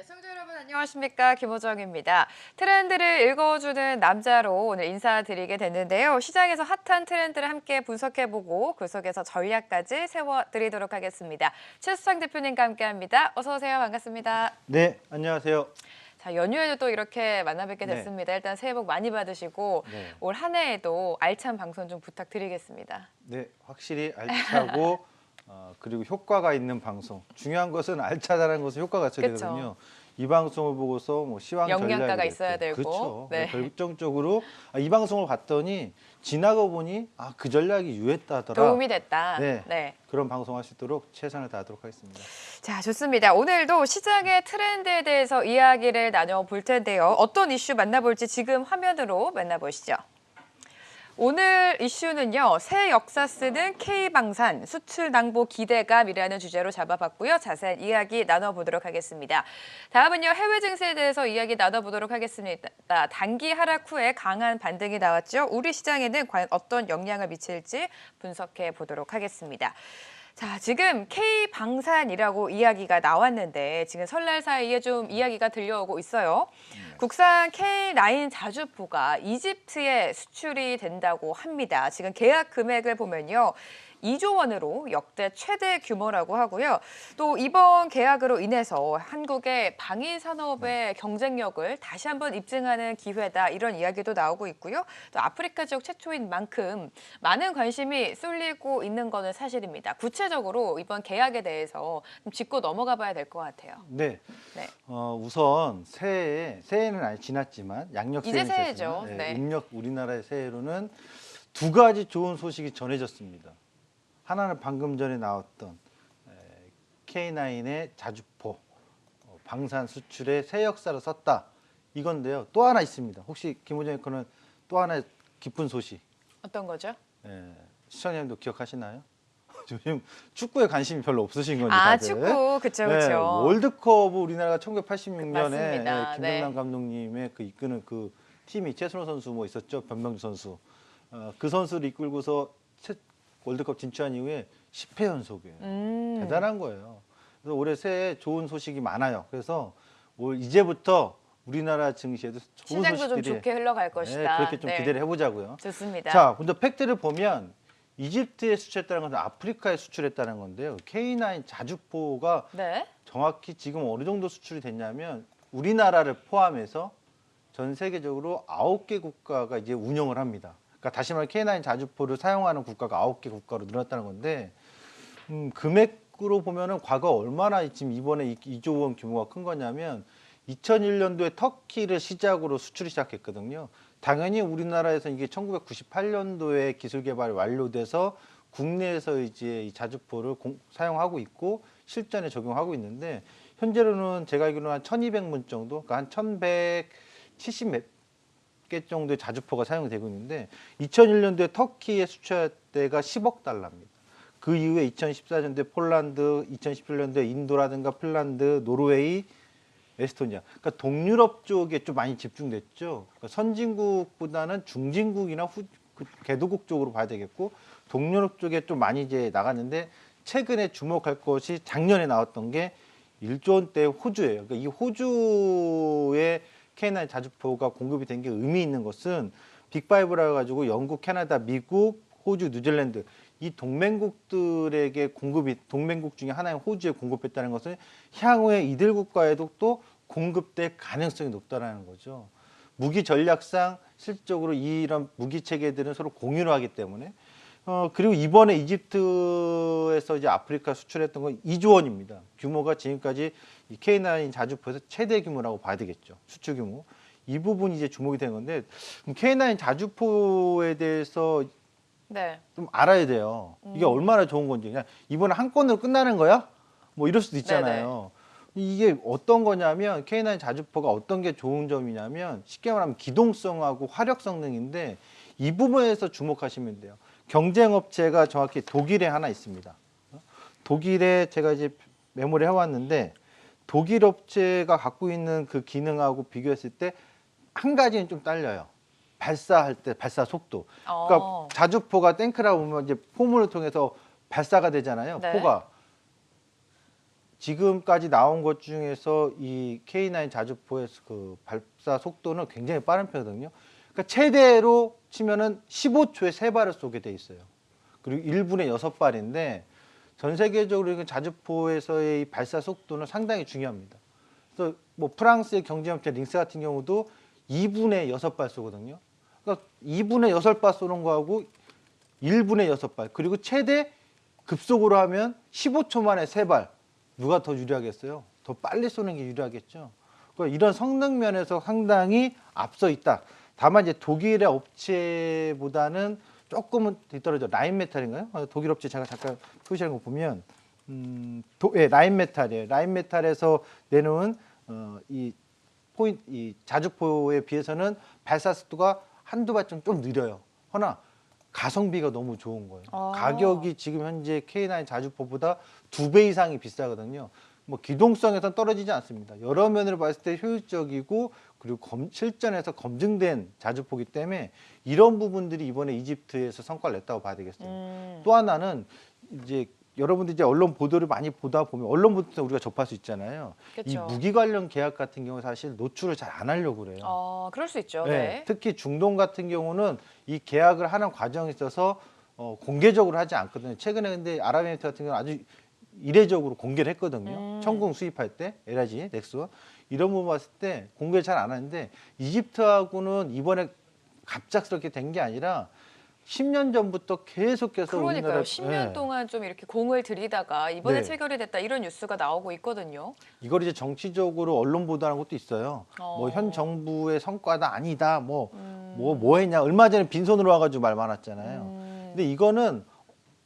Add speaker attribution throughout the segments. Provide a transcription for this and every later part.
Speaker 1: 시청자 여러분 안녕하십니까, 김호정입니다. 트렌드를 읽어주는 남자로 오늘 인사드리게 됐는데요. 시장에서 핫한 트렌드를 함께 분석해보고 그 속에서 전략까지 세워드리도록 하겠습니다. 최수창 대표님과 함께합니다. 어서 오세요. 반갑습니다.
Speaker 2: 네, 안녕하세요.
Speaker 1: 자, 연휴에도 또 이렇게 만나뵙게
Speaker 2: 네.
Speaker 1: 됐습니다. 일단 새해 복 많이 받으시고
Speaker 2: 네.
Speaker 1: 올 한 해에도 알찬 방송 좀 부탁드리겠습니다.
Speaker 2: 네, 확실히 알차고 그리고 효과가 있는 방송. 중요한 것은 알차다는 것은 효과가 있어야
Speaker 1: 그쵸.
Speaker 2: 되거든요. 이 방송을 보고서 뭐 시황
Speaker 1: 영양가가
Speaker 2: 전략이
Speaker 1: 있어야 되고.
Speaker 2: 그렇죠.
Speaker 1: 네.
Speaker 2: 결정적으로 이 방송을 봤더니 지나가 보니 그 전략이 유효했다더라.
Speaker 1: 도움이 됐다.
Speaker 2: 네. 그런 방송 할 수 있도록 최선을 다하도록 하겠습니다.
Speaker 1: 자, 좋습니다. 오늘도 시장의 트렌드에 대해서 이야기를 나눠볼 텐데요. 어떤 이슈 만나볼지 지금 화면으로 만나보시죠. 오늘 이슈는요, 새 역사 쓰는 K방산 수출 낭보 기대감이라는 주제로 잡아봤고요. 자세한 이야기 나눠보도록 하겠습니다. 다음은요, 해외 증시에 대해서 이야기 나눠보도록 하겠습니다. 단기 하락 후에 강한 반등이 나왔죠. 우리 시장에는 과연 어떤 영향을 미칠지 분석해 보도록 하겠습니다. 자, 지금 K방산이라고 이야기가 나왔는데 지금 설날 사이에 좀 이야기가 들려오고 있어요. 국산 K9 자주포가 이집트에 수출이 된다고 합니다. 지금 계약 금액을 보면요. 2조 원으로 역대 최대 규모라고 하고요. 또 이번 계약으로 인해서 한국의 방위 산업의 경쟁력을 다시 한번 입증하는 기회다, 이런 이야기도 나오고 있고요. 또 아프리카 지역 최초인 만큼 많은 관심이 쏠리고 있는 거는 사실입니다. 구체적으로 이번 계약에 대해서 좀 짚고 넘어가 봐야 될 것 같아요.
Speaker 2: 네.
Speaker 1: 네.
Speaker 2: 우선 새해는 아직 지났지만 양력
Speaker 1: 이제
Speaker 2: 새해는
Speaker 1: 새해죠.
Speaker 2: 지났지만,
Speaker 1: 네.
Speaker 2: 음력 우리나라의 새해로는 두 가지 좋은 소식이 전해졌습니다. 하나는 방금 전에 나왔던 K9의 자주포 방산 수출에 새 역사를 썼다, 이건데요. 또 하나 있습니다. 혹시 김호정 거는 또 하나의 기쁜 소식,
Speaker 1: 어떤 거죠?
Speaker 2: 시청자님도 기억하시나요? 요즘 축구에 관심이 별로 없으신 건지
Speaker 1: 아,
Speaker 2: 다들.
Speaker 1: 축구. 그쵸.
Speaker 2: 월드컵 우리나라가 1986년에
Speaker 1: 맞습니다.
Speaker 2: 김정남 감독님의 그 이끄는 그 팀이 최순호 선수 뭐 있었죠, 변명주 선수. 그 선수를 이끌고서 월드컵 진출한 이후에 10회 연속이에요. 대단한 거예요. 그래서 올해 새해 좋은 소식이 많아요. 그래서 이제부터 우리나라 증시에도 좋은
Speaker 1: 시장도
Speaker 2: 소식들이
Speaker 1: 좀 좋게 흘러갈 것이다.
Speaker 2: 그렇게 좀 기대를 해보자고요.
Speaker 1: 좋습니다.
Speaker 2: 자, 먼저 팩트를 보면 이집트에 수출했다는 것은 아프리카에 수출했다는 건데요. K9 자주포가
Speaker 1: 네. 정확히
Speaker 2: 지금 어느 정도 수출이 됐냐면 우리나라를 포함해서 전 세계적으로 9개 국가가 이제 운영을 합니다. 그러니까 다시 말해 K9 자주포를 사용하는 국가가 9개 국가로 늘었다는 건데, 금액으로 보면은 과거 얼마나 지금 이번에 2조 원 규모가 큰 거냐면 2001년도에 터키를 시작으로 수출이 시작했거든요. 당연히 우리나라에서 이게 1998년도에 기술 개발이 완료돼서 국내에서 이제 이 자주포를 사용하고 있고 실전에 적용하고 있는데, 현재로는 제가 알기로는 한 1200문 정도, 그러니까 한 1170 몇 개 정도의 자주포가 사용되고 있는데, 2001년도에 터키에 수출할 때가 10억 달러입니다. 그 이후에 2014년도에 폴란드, 2017년도에 인도라든가 핀란드, 노르웨이, 에스토니아, 그러니까 동유럽 쪽에 좀 많이 집중됐죠. 그러니까 선진국보다는 중진국이나 개도국 쪽으로 봐야 되겠고, 동유럽 쪽에 좀 많이 이제 나갔는데, 최근에 주목할 것이 작년에 나왔던 게 1조 원대 호주예요. 그러니까 이 호주의 K9 자주포가 공급이 된 게 의미 있는 것은 빅5라 가지고 영국, 캐나다, 미국, 호주, 뉴질랜드 이 동맹국들에게 동맹국 중에 하나인 호주에 공급했다는 것은 향후에 이들 국가에도 또 공급될 가능성이 높다라는 거죠. 무기 전략상 실질적으로 이런 무기 체계들은 서로 공유를 하기 때문에, 그리고 이번에 이집트에서 이제 아프리카 수출했던 건 2조 원입니다. 규모가 지금까지 이 K9 자주포에서 최대 규모라고 봐야 되겠죠. 수출 규모. 이 부분이 이제 주목이 되는 건데, 그럼 K9 자주포에 대해서
Speaker 1: 네.
Speaker 2: 좀 알아야 돼요. 이게 얼마나 좋은 건지. 그냥 이번에 한 건으로 끝나는 거야? 뭐 이럴 수도 있잖아요. 이게 어떤 거냐면 K9 자주포가 어떤 게 좋은 점이냐면 쉽게 말하면 기동성하고 화력 성능인데, 이 부분에서 주목하시면 돼요. 경쟁업체가 정확히 독일에 하나 있습니다. 독일에 제가 이제 메모를 해왔는데, 독일 업체가 갖고 있는 그 기능하고 비교했을 때 한 가지는 좀 딸려요. 발사할 때 발사 속도. 그러니까 자주포가 탱크라 보면 이제 포문을 통해서 발사가 되잖아요.
Speaker 1: 네.
Speaker 2: 포가 지금까지 나온 것 중에서 이 K9 자주포의 그 발사 속도는 굉장히 빠른 편이거든요. 그러니까 최대로 치면은 15초에 3발을 쏘게 돼 있어요. 그리고 1분에 6발인데 전 세계적으로 그 자주포에서의 이 발사 속도는 상당히 중요합니다. 그래서 뭐 프랑스의 경제업체 링스 같은 경우도 2분에 6발 쏘거든요. 그러니까 2분에 6발 쏘는 거하고 1분에 6발 그리고 최대 급속으로 하면 15초 만에 3발 누가 더 유리하겠어요? 더 빨리 쏘는 게 유리하겠죠. 그러니까 이런 성능 면에서 상당히 앞서 있다. 다만 이제 독일의 업체보다는 조금은 뒤떨어져. 라인메탈인가요? 독일 업체 제가 잠깐 표시한 거 보면 라인메탈이에요. 라인메탈에서 내놓은 이 자주포에 비해서는 발사 속도가 한두 발쯤 좀 느려요. 허나 가성비가 너무 좋은 거예요. 가격이 지금 현재 K9 자주포보다 2배 이상이 비싸거든요. 뭐 기동성에선 떨어지지 않습니다. 여러 면으로 봤을 때 효율적이고 그리고 실전에서 검증된 자주포기 때문에 이런 부분들이 이번에 이집트에서 성과를 냈다고 봐야 되겠어요. 또 하나는 이제 여러분들 이제 언론 보도를 많이 보다 보면 언론부터 우리가 접할 수 있잖아요.
Speaker 1: 그쵸.
Speaker 2: 이 무기 관련 계약 같은 경우 사실 노출을 잘 안 하려고 그래요.
Speaker 1: 그럴 수 있죠.
Speaker 2: 네.
Speaker 1: 네.
Speaker 2: 특히 중동 같은 경우는 이 계약을 하는 과정에 있어서 공개적으로 하지 않거든요. 최근에 근데 아랍에미리트 같은 경우는 아주 이례적으로 공개를 했거든요. 천궁 수입할 때 LIG, 넥스원 이런 부분 봤을 때 공개 잘 안 하는데 이집트하고는 이번에 갑작스럽게 된 게 아니라 10년 전부터 계속해서
Speaker 1: 그러니까요.
Speaker 2: 우리나라
Speaker 1: 10년 동안 좀 이렇게 공을 들이다가 이번에
Speaker 2: 네.
Speaker 1: 체결이 됐다 이런 뉴스가 나오고 있거든요.
Speaker 2: 이걸 이제 정치적으로 언론 보도하는 것도 있어요. 뭐 현 정부의 성과다 아니다. 뭐 했냐. 얼마 전에 빈손으로 와가지고 말 많았잖아요. 근데 이거는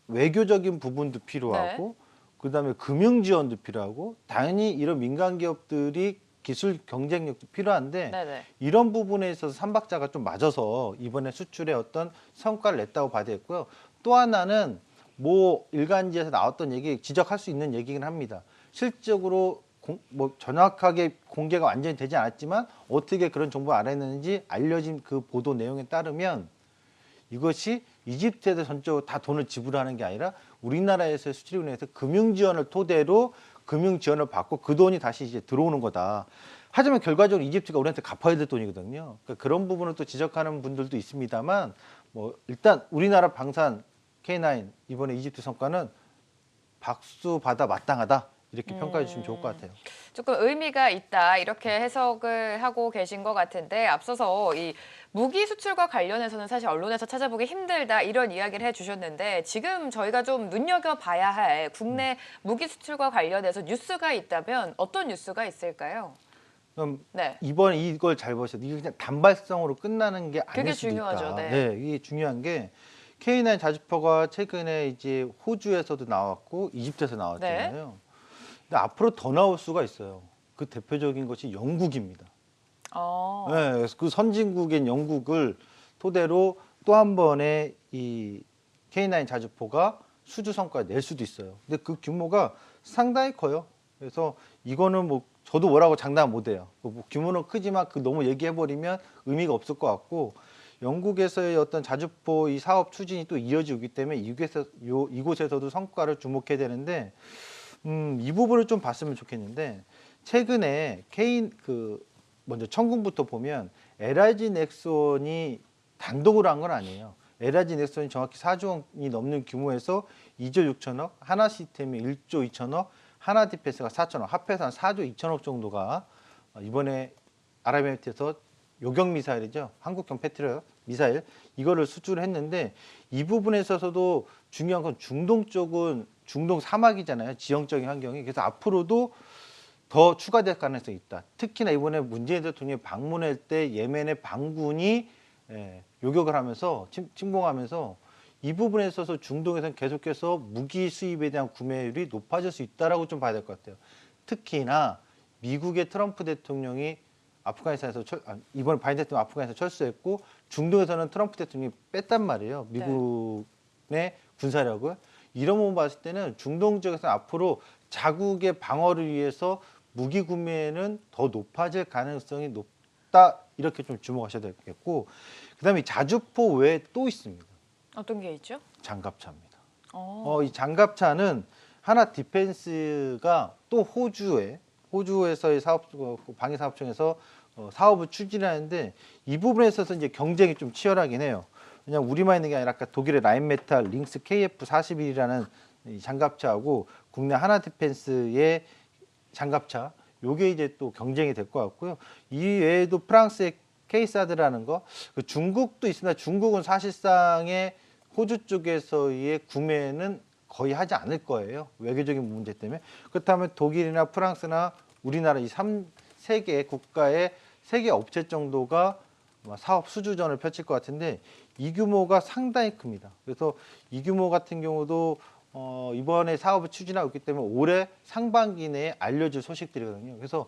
Speaker 2: 외교적인 부분도 필요하고 그다음에 금융 지원도 필요하고 당연히 이런 민간 기업들이 기술 경쟁력도 필요한데
Speaker 1: 네네.
Speaker 2: 이런 부분에 있어서 삼박자가 좀 맞아서 이번에 수출에 어떤 성과를 냈다고 봐야 되겠고요. 또 하나는 뭐 일간지에서 나왔던 얘기 지적할 수 있는 얘기긴 합니다. 실질적으로 뭐 정확하게 공개가 완전히 되지 않았지만 어떻게 그런 정보를 알아냈는지 알려진 그 보도 내용에 따르면 이것이 이집트에서 전적으로 다 돈을 지불하는 게 아니라 우리나라에서 수출을 해서 금융 지원을 토대로 금융 지원을 받고 그 돈이 다시 이제 들어오는 거다. 하지만 결과적으로 이집트가 우리한테 갚아야 될 돈이거든요. 그러니까 그런 부분을 또 지적하는 분들도 있습니다만 뭐 일단 우리나라 방산 K9 이번에 이집트 성과는 박수 받아 마땅하다. 이렇게 평가해 주시면 좋을 것 같아요.
Speaker 1: 조금 의미가 있다 이렇게 해석을 하고 계신 것 같은데 앞서서 이 무기 수출과 관련해서는 사실 언론에서 찾아보기 힘들다 이런 이야기를 해주셨는데 지금 저희가 좀 눈여겨봐야 할 국내 무기 수출과 관련해서 뉴스가 있다면 어떤 뉴스가 있을까요?
Speaker 2: 그럼
Speaker 1: 네.
Speaker 2: 이번 이걸 잘 보셔야 돼요. 이게 그냥 단발성으로 끝나는 게 아닐
Speaker 1: 그게
Speaker 2: 수도
Speaker 1: 중요하죠.
Speaker 2: 있다.
Speaker 1: 네.
Speaker 2: 이게 중요한 게 K9 자주포가 최근에 이제 호주에서도 나왔고 이집트에서 나왔잖아요. 근데 앞으로 더 나올 수가 있어요. 그 대표적인 것이 영국입니다. 네, 그래서 그 선진국인 영국을 토대로 또 한 번의 이 K9 자주포가 수주 성과를 낼 수도 있어요. 근데 그 규모가 상당히 커요. 그래서 이거는 뭐 저도 뭐라고 장담 못 해요. 뭐 규모는 크지만 그 너무 얘기해 버리면 의미가 없을 것 같고 영국에서의 어떤 자주포 이 사업 추진이 또 이어지고 있기 때문에 이곳에서도 성과를 주목해야 되는데 이 부분을 좀 봤으면 좋겠는데 최근에 먼저 천궁부터 보면 LIG 넥슨이 단독으로 한 건 아니에요. LIG 넥슨이 정확히 4조 원이 넘는 규모에서 2조 6천억, 하나 시스템이 1조 2천억, 하나 디펜스가 4천억, 합해서 한 4조 2천억 정도가 이번에 아랍에미리트에서 요격 미사일이죠. 한국형 패트리엇 미사일 이거를 수주를 했는데 이 부분에 있어서도 중요한 건 중동 쪽은 중동 사막이잖아요. 지형적인 환경이. 그래서 앞으로도 더 추가될 가능성이 있다. 특히나 이번에 문재인 대통령이 방문할 때 예멘의 반군이 요격을 하면서 침공하면서 이 부분에 있어서 중동에서는 계속해서 무기 수입에 대한 구매율이 높아질 수 있다라고 좀 봐야 될 것 같아요. 특히나 미국의 트럼프 대통령이 아프가니스탄에서 이번 바이든 대통령 아프가니스탄에서 철수했고 중동에서는 트럼프 대통령이 뺐단 말이에요. 미국의 군사력을. 이런 부분 봤을 때는 중동 지역에서 앞으로 자국의 방어를 위해서 무기 구매는 더 높아질 가능성이 높다. 이렇게 좀 주목하셔야 되겠고 그다음에 자주포 외에 또 있습니다.
Speaker 1: 어떤 게 있죠?
Speaker 2: 장갑차입니다.
Speaker 1: 어.
Speaker 2: 이 장갑차는 하나 디펜스가 또 호주에서의 방위사업청에서 사업을 추진하는데 이 부분에 있어서 이제 경쟁이 좀 치열하긴 해요. 왜냐하면 우리만 있는 게 아니라 아까 독일의 라인메탈 링스 KF41이라는 장갑차하고 국내 하나 디펜스의 장갑차 요게 이제 또 경쟁이 될 것 같고요. 이 외에도 프랑스의 케이사드라는 거, 그 중국도 있습니다. 중국은 사실상의 호주 쪽에서의 구매는 거의 하지 않을 거예요. 외교적인 문제 때문에. 그렇다면 독일이나 프랑스나 우리나라 이 세 개 국가의 세 개 업체 정도가 사업 수주전을 펼칠 것 같은데 이 규모가 상당히 큽니다. 그래서 이 규모 같은 경우도 이번에 사업을 추진하고 있기 때문에 올해 상반기 내에 알려질 소식들이거든요. 그래서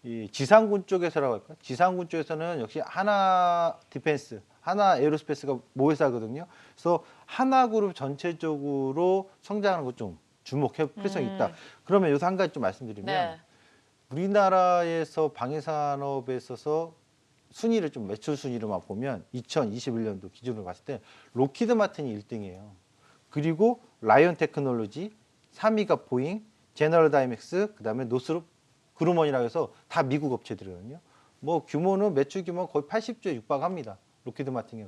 Speaker 2: 이 지상군 쪽에서라고 할까? 지상군 쪽에서는 역시 하나 디펜스, 하나 에어로스페이스가 모회사거든요. 그래서 하나그룹 전체적으로 성장하는 거 좀 주목할 필요성이 있다. 그러면 여기서 한 가지 좀 말씀드리면
Speaker 1: 네.
Speaker 2: 우리나라에서 방위산업에 있어서 순위를 좀 매출 순위로만 보면 2021년도 기준으로 봤을 때 록히드 마틴이 1등이에요. 그리고 라이언 테크놀로지, 3위가 보잉, 제너럴 다이맥스, 그다음에 노스롭 그루먼이라고 해서 다 미국 업체들이거든요. 뭐 규모는 매출 규모 거의 80조에 육박합니다. 록히드 마틴이.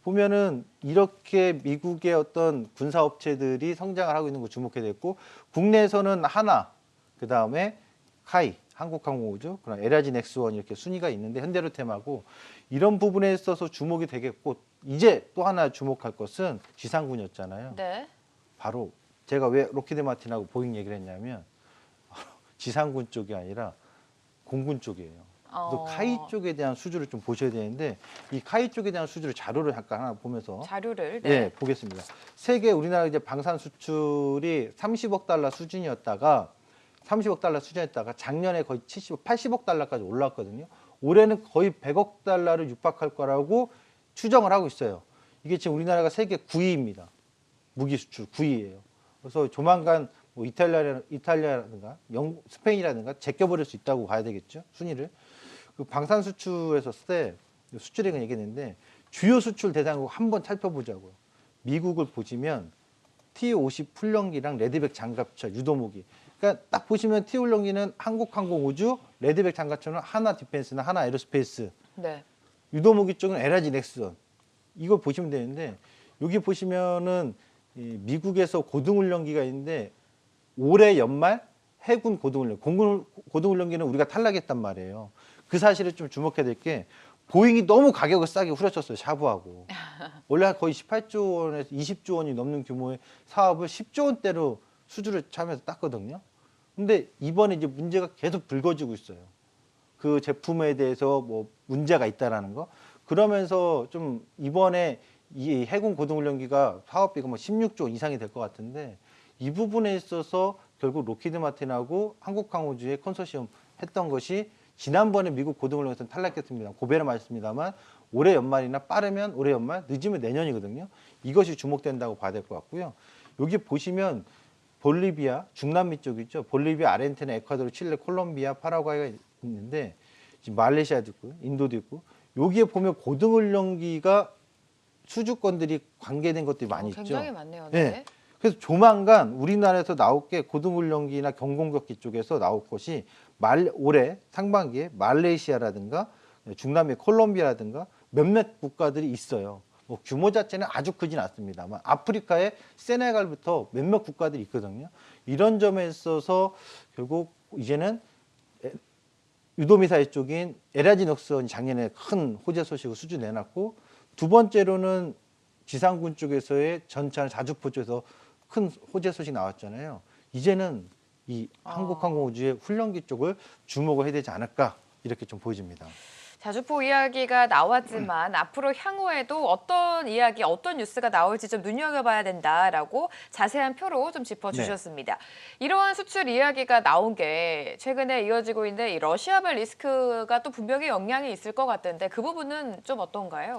Speaker 2: 보면은 이렇게 미국의 어떤 군사 업체들이 성장을 하고 있는 거 주목해야 되고 국내에서는 하나, 그다음에 카이, 한국항공우주, 그다음 LRG 넥스원 이렇게 순위가 있는데 현대로템하고 이런 부분에 있어서 주목이 되겠고 이제 또 하나 주목할 것은 지상군이었잖아요.
Speaker 1: 네.
Speaker 2: 바로 제가 왜 록히드 마틴하고 보잉 얘기를 했냐면 지상군 쪽이 아니라 공군 쪽이에요. 그래서 카이 쪽에 대한 수주를 좀 보셔야 되는데 이 카이 쪽에 대한 수주를 자료를 잠깐 하나 보면서
Speaker 1: 자료를
Speaker 2: 네, 보겠습니다. 세계 우리나라 이제 방산 수출이 30억 달러 수준이었다가 작년에 거의 80억 달러까지 올랐거든요. 올해는 거의 100억 달러를 육박할 거라고 추정을 하고 있어요. 이게 지금 우리나라가 세계 9위입니다. 무기 수출 9위예요. 그래서 조만간 뭐 이탈리아라든가 스페인이라든가 제껴버릴 수 있다고 봐야 되겠죠. 순위를. 그 방산 수출에서 때 수출액은 얘기했는데 주요 수출 대상국 한번 살펴보자고요. 미국을 보시면 T-50 풀령기랑 레드백 장갑차 유도무기. 그러니까 딱 보시면 T-풀령기는 한국항공우주, 레드백 장갑차는 하나 디펜스나 하나 에어로스페이스.
Speaker 1: 네.
Speaker 2: 유도무기 쪽은 LRG 넥스원. 이걸 보시면 되는데 여기 보시면은 이 미국에서 고등훈련기가 있는데 올해 연말 해군 고등훈련, 공군 고등훈련기는 우리가 탈락했단 말이에요. 그 사실을 좀 주목해야 될 게 보잉이 너무 가격을 싸게 후려쳤어요. 샤브하고. 원래 거의 18조 원에서 20조 원이 넘는 규모의 사업을 10조 원대로 수주를 참여해서 땄거든요. 근데 이번에 이제 문제가 계속 불거지고 있어요. 그 제품에 대해서 뭐 문제가 있다라는 거. 그러면서 좀 이번에 이 해군 고등훈련기가 사업비가 뭐 16조 이상이 될 것 같은데 이 부분에 있어서 결국 록히드 마틴하고 한국항우주의 컨소시엄 했던 것이 지난번에 미국 고등훈련에서는 탈락했습니다. 고배를 맞았습니다만 올해 연말이나 빠르면 올해 연말, 늦으면 내년이거든요. 이것이 주목된다고 봐야 될 것 같고요. 여기 보시면 볼리비아, 중남미 쪽이죠. 볼리비아, 아르헨티나, 에콰도르, 칠레, 콜롬비아, 파라과이가 있는데 지금 말레이시아도 있고 인도도 있고 여기에 보면 고등훈련기가 수주권들이 관계된 것들이 많이 있죠.
Speaker 1: 굉장히 많네요. 네.
Speaker 2: 네. 그래서 조만간 우리나라에서 나올 게 고등훈련기나 경공격기 쪽에서 나올 것이 올해 상반기에 말레이시아라든가 중남미 콜롬비아라든가 몇몇 국가들이 있어요. 뭐 규모 자체는 아주 크진 않습니다만 아프리카의 세네갈부터 몇몇 국가들이 있거든요. 이런 점에 있어서 결국 이제는 유도미사일 쪽인 LRG 넥스원이 작년에 큰 호재 소식을 수주 내놨고 두 번째로는 지상군 쪽에서의 전차는 자주포 쪽에서 큰 호재 소식 나왔잖아요. 이제는 이 한국항공우주의 훈련기 쪽을 주목을 해야 되지 않을까 이렇게 좀 보여집니다.
Speaker 1: 자주포 이야기가 나왔지만 앞으로 향후에도 어떤 이야기, 어떤 뉴스가 나올지 좀 눈여겨봐야 된다라고 자세한 표로 좀 짚어주셨습니다. 이러한 수출 이야기가 나온 게 최근에 이어지고 있는 이 러시아발 리스크가 또 분명히 영향이 있을 것 같은데 그 부분은 좀 어떤가요?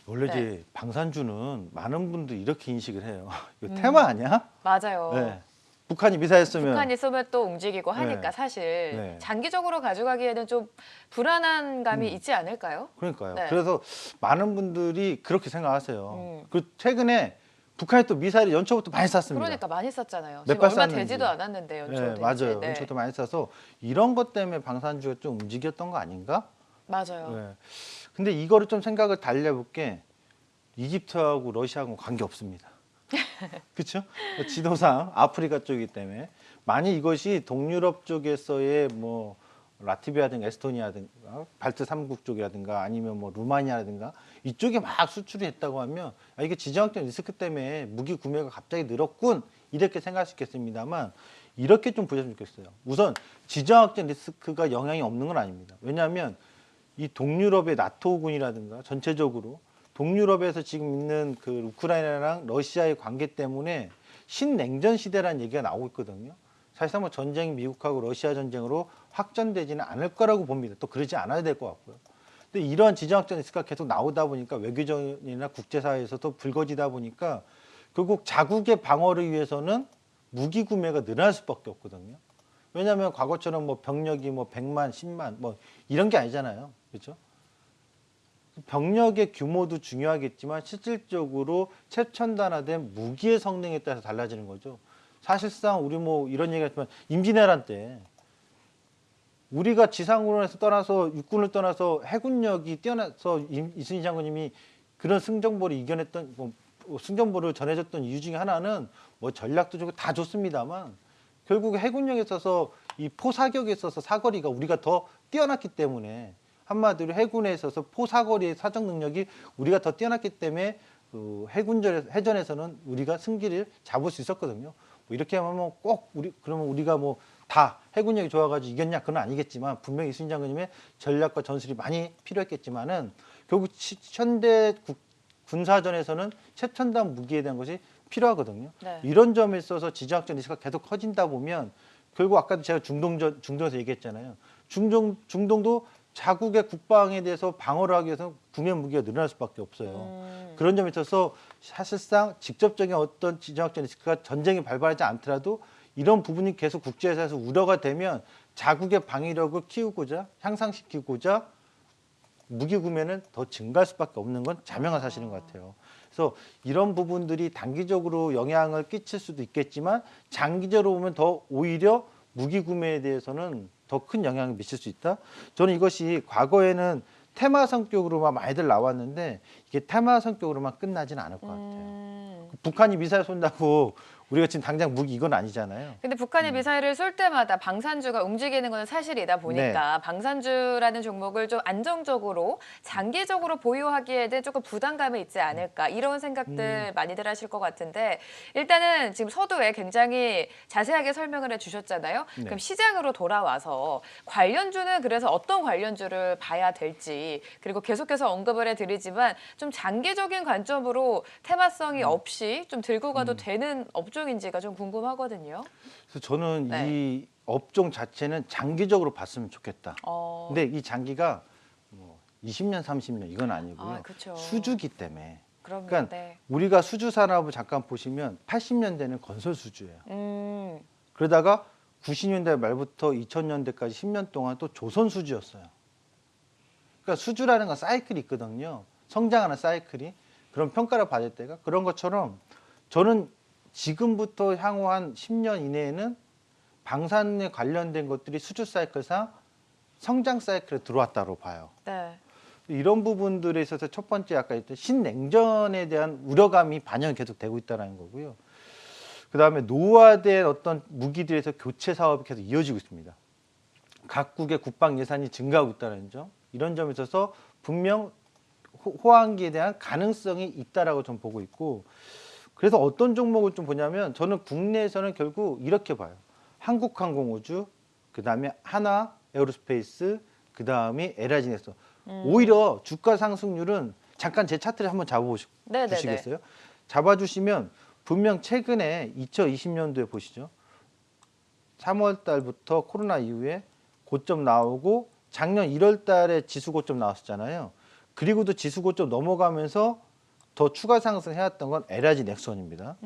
Speaker 2: 원래
Speaker 1: 네.
Speaker 2: 이제 방산주는 많은 분들이 이렇게 인식을 해요. 이거 테마 아니야?
Speaker 1: 맞아요.
Speaker 2: 네. 북한이 미사일 쏘면
Speaker 1: 북한이 쏘면 또 움직이고 하니까
Speaker 2: 네.
Speaker 1: 사실
Speaker 2: 네.
Speaker 1: 장기적으로 가져가기에는 좀 불안한 감이 있지 않을까요?
Speaker 2: 그러니까요.
Speaker 1: 네.
Speaker 2: 그래서 많은 분들이 그렇게 생각하세요. 그 최근에 북한이 또 미사일을 연초부터 많이 쐈습니다.
Speaker 1: 그러니까 많이 썼잖아요.
Speaker 2: 몇
Speaker 1: 지금
Speaker 2: 발
Speaker 1: 얼마
Speaker 2: 쐈는지.
Speaker 1: 되지도 않았는데 연초
Speaker 2: 네,
Speaker 1: 된지.
Speaker 2: 맞아요.
Speaker 1: 네.
Speaker 2: 연초도 많이 쏴서 이런 것 때문에 방산주가 좀 움직였던 거 아닌가?
Speaker 1: 맞아요.
Speaker 2: 네. 근데 이거를 좀 생각을 달려볼게 이집트하고 러시아하고 관계 없습니다. 그렇죠? 지도상 아프리카 쪽이기 때문에 만약 이것이 동유럽 쪽에서의 뭐 라트비아든가 에스토니아든가 발트 3국 쪽이라든가 아니면 뭐 루마니아라든가 이쪽에 막 수출이 했다고 하면 아, 이게 지정학적 리스크 때문에 무기 구매가 갑자기 늘었군 이렇게 생각할 수 있겠습니다만 이렇게 좀 보셨으면 좋겠어요. 우선 지정학적 리스크가 영향이 없는 건 아닙니다. 왜냐하면 이 동유럽의 나토군이라든가 전체적으로 동유럽에서 지금 있는 그 우크라이나랑 러시아의 관계 때문에 신냉전 시대라는 얘기가 나오고 있거든요. 사실상 뭐 전쟁이 미국하고 러시아 전쟁으로 확전되지는 않을 거라고 봅니다. 또 그러지 않아야 될 것 같고요. 근데 이러한 지정학적 리스크가 계속 나오다 보니까 외교전이나 국제사회에서도 불거지다 보니까 결국 자국의 방어를 위해서는 무기 구매가 늘어날 수밖에 없거든요. 왜냐하면 과거처럼 뭐 병력이 뭐 100만, 10만 뭐 이런 게 아니잖아요. 그렇죠? 병력의 규모도 중요하겠지만 실질적으로 최첨단화된 무기의 성능에 따라서 달라지는 거죠. 사실상 우리 뭐 이런 얘기했지만 임진왜란 때 우리가 지상군에서 떠나서 육군을 떠나서 해군력이 뛰어나서 이순신 장군님이 그런 승전보를 이겨냈던 뭐 승전보를 전해줬던 이유 중에 하나는 뭐 전략도 좋고 다 좋습니다만 결국 해군력에 있어서 이 포사격에 있어서 사거리가 우리가 더 뛰어났기 때문에 한마디로 해군에 있어서 포사거리의 사정 능력이 우리가 더 뛰어났기 때문에 그 해전에서는 우리가 승기를 잡을 수 있었거든요. 뭐 이렇게 하면 꼭 그러면 우리가 뭐 다 해군력이 좋아가지고 이겼냐 그건 아니겠지만 분명히 이순신 장군님의 전략과 전술이 많이 필요했겠지만은 결국 현대 군사전에서는 최첨단 무기에 대한 것이 필요하거든요.
Speaker 1: 네.
Speaker 2: 이런 점에 있어서 지정학적 리스크가 계속 커진다 보면 결국 아까도 제가 중동에서 얘기했잖아요. 중동도 자국의 국방에 대해서 방어를 하기 위해서 구매 무기가 늘어날 수밖에 없어요. 그런 점에 있어서 사실상 직접적인 어떤 지정학적 리스크가 전쟁이 발발하지 않더라도 이런 부분이 계속 국제사에서 우려가 되면 자국의 방위력을 키우고자 향상시키고자 무기 구매는 더 증가할 수밖에 없는 건 자명한 사실인 것 같아요. 그래서 이런 부분들이 단기적으로 영향을 끼칠 수도 있겠지만 장기적으로 보면 더 오히려 무기 구매에 대해서는 더 큰 영향을 미칠 수 있다. 저는 이것이 과거에는 테마 성격으로만 많이들 나왔는데 이게 테마 성격으로만 끝나지는 않을 것 같아요. 북한이 미사일 쏜다고 우리가 지금 당장 무기 이건 아니잖아요.
Speaker 1: 근데 북한이 미사일을 쏠 때마다 방산주가 움직이는 건 사실이다 보니까 방산주라는 종목을 좀 안정적으로 장기적으로 보유하기에는 조금 부담감이 있지 않을까 이런 생각들 많이들 하실 것 같은데 일단은 지금 서두에 굉장히 자세하게 설명을 해주셨잖아요.
Speaker 2: 네.
Speaker 1: 그럼 시장으로 돌아와서 관련주는 그래서 어떤 관련주를 봐야 될지 그리고 계속해서 언급을 해드리지만 좀 장기적인 관점으로 테마성이 없이 좀 들고 가도 되는 업종인지가 좀 궁금하거든요.
Speaker 2: 그래서 저는
Speaker 1: 네.
Speaker 2: 이 업종 자체는 장기적으로 봤으면 좋겠다.
Speaker 1: 어,
Speaker 2: 근데 이 장기가 뭐 20년, 30년 이건 아니고요.
Speaker 1: 아, 그쵸.
Speaker 2: 수주기 때문에.
Speaker 1: 그럼
Speaker 2: 그러니까
Speaker 1: 네.
Speaker 2: 우리가 수주 산업을 잠깐 보시면 80년대는 건설 수주예요.
Speaker 1: 음,
Speaker 2: 그러다가 90년대 말부터 2000년대까지 10년 동안 또 조선 수주였어요. 그러니까 수주라는 건 사이클이 있거든요. 성장하는 사이클이. 그런 평가를 받을 때가 그런 것처럼 저는 지금부터 향후 한 10년 이내에는 방산에 관련된 것들이 수주 사이클상 성장 사이클에 들어왔다고 봐요.
Speaker 1: 네.
Speaker 2: 이런 부분들에 있어서 첫 번째 아까 했던 신냉전에 대한 우려감이 반영이 계속 되고 있다는 거고요. 그다음에 노후화된 어떤 무기들에서 교체 사업이 계속 이어지고 있습니다. 각국의 국방 예산이 증가하고 있다는 점, 이런 점에 있어서 분명 호황기에 대한 가능성이 있다라고 좀 보고 있고, 그래서 어떤 종목을 좀 보냐면 저는 국내에서는 결국 이렇게 봐요. 한국항공우주, 그다음에 하나 에어로스페이스, 그다음에 LIG에서 오히려 주가 상승률은 잠깐 제 차트를 한번 잡아주시겠어요? 잡아주시면 분명 최근에 2020년도에 보시죠. 3월 달부터 코로나 이후에 고점 나오고 작년 1월 달에 지수 고점 나왔었잖아요. 그리고도 지수 고점 넘어가면서 더 추가 상승해왔던 건 LIG 넥슨입니다.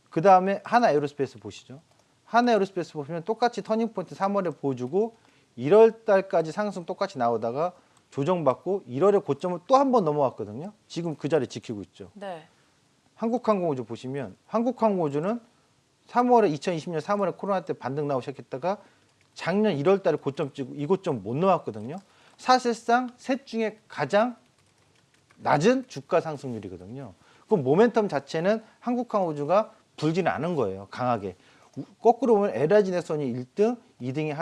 Speaker 2: 그 다음에 하나 에어로스페이스 보시죠. 하나 에어로스페이스 보시면 똑같이 터닝포인트 3월에 보여주고 1월 달까지 상승 똑같이 나오다가 조정받고 1월에 고점을 또 한 번 넘어왔거든요. 지금 그 자리 지키고 있죠.
Speaker 1: 네.
Speaker 2: 한국항공우주 보시면 한국항공우주는 2020년 3월에 코로나 때 반등 나오기 시작했다가 작년 1월 달에 고점 찍고 이 고점 못 넘어왔거든요. 사실상 셋 중에 가장 낮은 주가 상승률이거든요. 그 모멘텀 자체는 한국항공우주가 불지는 않은 거예요. 강하게. 거꾸로 보면 LH넥슨이 1등, 2등이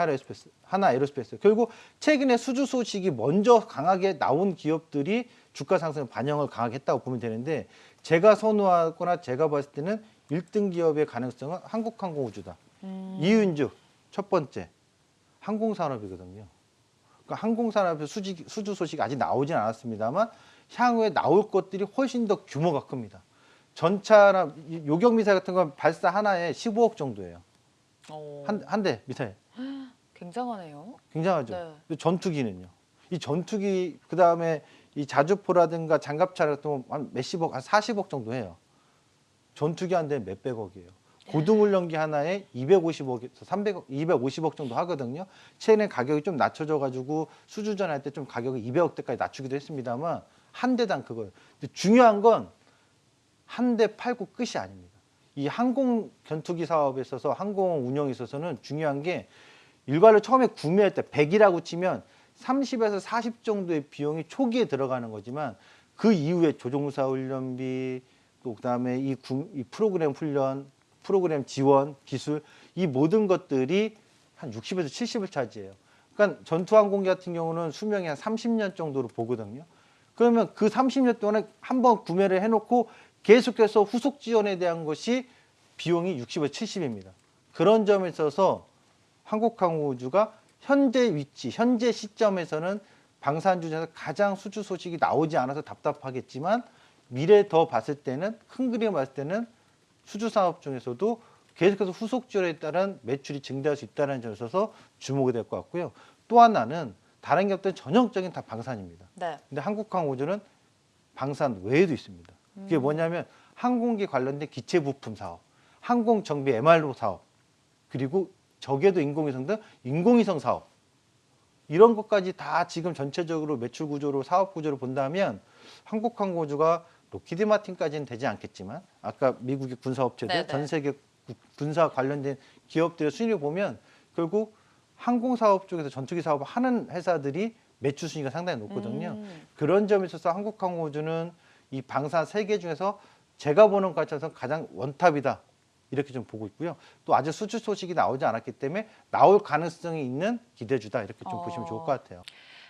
Speaker 2: 하나에로스페이스. 결국 최근에 수주 소식이 먼저 강하게 나온 기업들이 주가 상승 반영을 강하게 했다고 보면 되는데 제가 선호하거나 제가 봤을 때는 1등 기업의 가능성은 한국항공우주다. 이윤주 첫 번째 항공산업이거든요. 그러니까 항공산업의 수주 소식이 아직 나오진 않았습니다만 향후에 나올 것들이 훨씬 더 규모가 큽니다. 전차나 요격 미사일 같은 건 발사 하나에 15억 정도예요. 한 대 미사일.
Speaker 1: 굉장하네요.
Speaker 2: 굉장하죠.
Speaker 1: 네.
Speaker 2: 근데 전투기는요. 이 전투기 그다음에 이 자주포라든가 장갑차 같은 건 몇십억, 한 40억 정도 해요. 전투기 한 대에 몇백억이에요. 고등훈련기 하나에 250억에서 300억, 250억 정도 하거든요. 최근에 가격이 좀 낮춰져 가지고 수주전 할 때 좀 가격을 200억대까지 낮추기도 했습니다만 한 대당 그거예요. 근데 중요한 건 한 대 팔고 끝이 아닙니다. 이 항공 전투기 사업에 있어서 항공 운영에 있어서는 중요한 게 일괄로 처음에 구매할 때 100이라고 치면 30에서 40 정도의 비용이 초기에 들어가는 거지만 그 이후에 조종사 훈련비 또 그다음에 이 프로그램 훈련, 프로그램 지원, 기술 이 모든 것들이 한 60에서 70을 차지해요. 그러니까 전투항공기 같은 경우는 수명이 한 30년 정도로 보거든요. 그러면 그 30년 동안에 한번 구매를 해놓고 계속해서 후속 지원에 대한 것이 비용이 60에서 70입니다. 그런 점에 있어서 한국항공우주가 현재 위치, 현재 시점에서는 방산주 중에서 가장 수주 소식이 나오지 않아서 답답하겠지만 미래 더 봤을 때는 큰 그림 봤을 때는 수주 사업 중에서도 계속해서 후속 지원에 따른 매출이 증대할 수 있다는 점에 있어서 주목이 될 것 같고요. 또 하나는 다른 기업들은 전형적인 다 방산입니다.
Speaker 1: 네.
Speaker 2: 근데 한국항공우주는 방산 외에도 있습니다. 그게 뭐냐면 항공기 관련된 기체 부품 사업, 항공 정비 MRO 사업, 그리고 적외도 인공위성 등 인공위성 사업 이런 것까지 다 지금 전체적으로 매출 구조로 사업 구조로 본다면 한국항공우주가 로키드 마틴까지는 되지 않겠지만 아까 미국의 군사업체들
Speaker 1: 네네.
Speaker 2: 전 세계 군사 관련된 기업들의 순위를 보면 결국 항공사업 쪽에서 전투기 사업을 하는 회사들이 매출 순위가 상당히 높거든요. 그런 점에 있어서 한국항공우주는 이 방산 3개 중에서 제가 보는 관점에서 가장 원탑이다. 이렇게 좀 보고 있고요. 또 아직 수주 소식이 나오지 않았기 때문에 나올 가능성이 있는 기대주다. 이렇게 좀 보시면 좋을 것 같아요.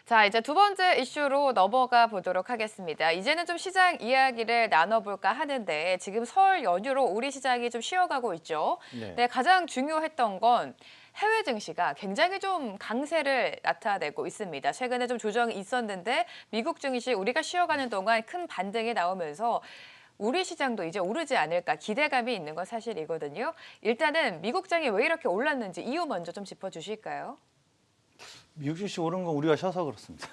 Speaker 1: 자, 이제 두 번째 이슈로 넘어가 보도록 하겠습니다. 이제는 좀 시장 이야기를 나눠볼까 하는데 지금 설 연휴로 우리 시장이 좀 쉬어가고 있죠.
Speaker 2: 네.
Speaker 1: 네, 가장 중요했던 건 해외 증시가 굉장히 좀 강세를 나타내고 있습니다. 최근에 좀 조정이 있었는데 미국 증시 우리가 쉬어가는 동안 큰 반등이 나오면서 우리 시장도 이제 오르지 않을까 기대감이 있는 건 사실이거든요. 일단은 미국장이 왜 이렇게 올랐는지 이유 먼저 좀 짚어주실까요?
Speaker 2: 미국 주식 오른 건 우리가 쉬어서 그렇습니다.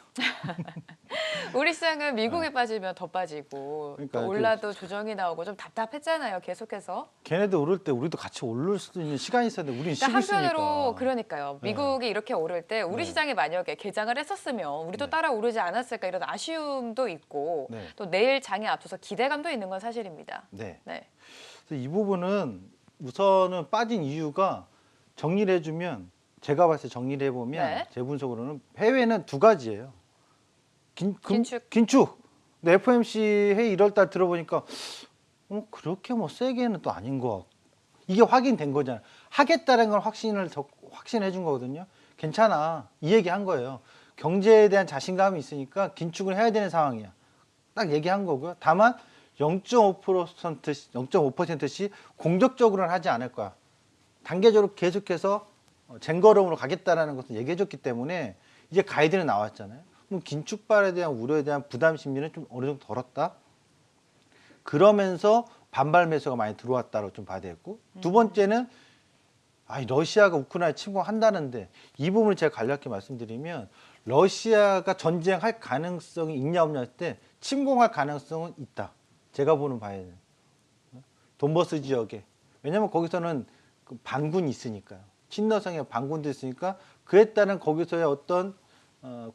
Speaker 1: 우리 시장은 미국에 빠지면 더 빠지고
Speaker 2: 그러니까
Speaker 1: 또 올라도 조정이 나오고 좀 답답했잖아요. 계속해서.
Speaker 2: 걔네들 오를 때 우리도 같이 오를 수 있는 시간이 있었는데 우리는 쉬고
Speaker 1: 그러니까 한편으로
Speaker 2: 있으니까.
Speaker 1: 그러니까요. 미국이 이렇게 오를 때 우리
Speaker 2: 네.
Speaker 1: 시장이 만약에 개장을 했었으면 우리도
Speaker 2: 네.
Speaker 1: 따라 오르지 않았을까 이런 아쉬움도 있고
Speaker 2: 네.
Speaker 1: 또 내일 장에 앞서서 기대감도 있는 건 사실입니다.
Speaker 2: 네.
Speaker 1: 네.
Speaker 2: 그래서 이 부분은 우선은 빠진 이유가 정리를 해주면 제가 봤을 때 정리를 해보면
Speaker 1: 네.
Speaker 2: 제 분석으로는 해외는 두 가지예요.
Speaker 1: 긴축.
Speaker 2: 긴축. 근데 FOMC 회의 1월 달 들어보니까 그렇게 뭐 세게는 또 아닌 것 같고 이게 확인된 거잖아요. 하겠다는 걸 확신해 준 거거든요. 괜찮아. 이 얘기 한 거예요. 경제에 대한 자신감이 있으니까 긴축을 해야 되는 상황이야. 딱 얘기한 거고요. 다만 0.5%씩 공격적으로는 하지 않을 거야. 단계적으로 계속해서 쟁걸음으로 가겠다라는 것을 얘기해 줬기 때문에 이제 가이드는 나왔잖아요. 그럼 긴축발에 대한 우려에 대한 부담 심리는 좀 어느 정도 덜었다. 그러면서 반발 매수가 많이 들어왔다고 좀 봐야 되겠고 두 번째는 러시아가 우크라이나 침공한다는데 이 부분을 제가 간략히 말씀드리면 러시아가 전쟁할 가능성이 있냐 없냐 할 때 침공할 가능성은 있다. 제가 보는 바에는 돈버스 지역에 왜냐하면 거기서는 그 반군이 있으니까요. 친러성의 반군도 있으니까 그에 따른 거기서의 어떤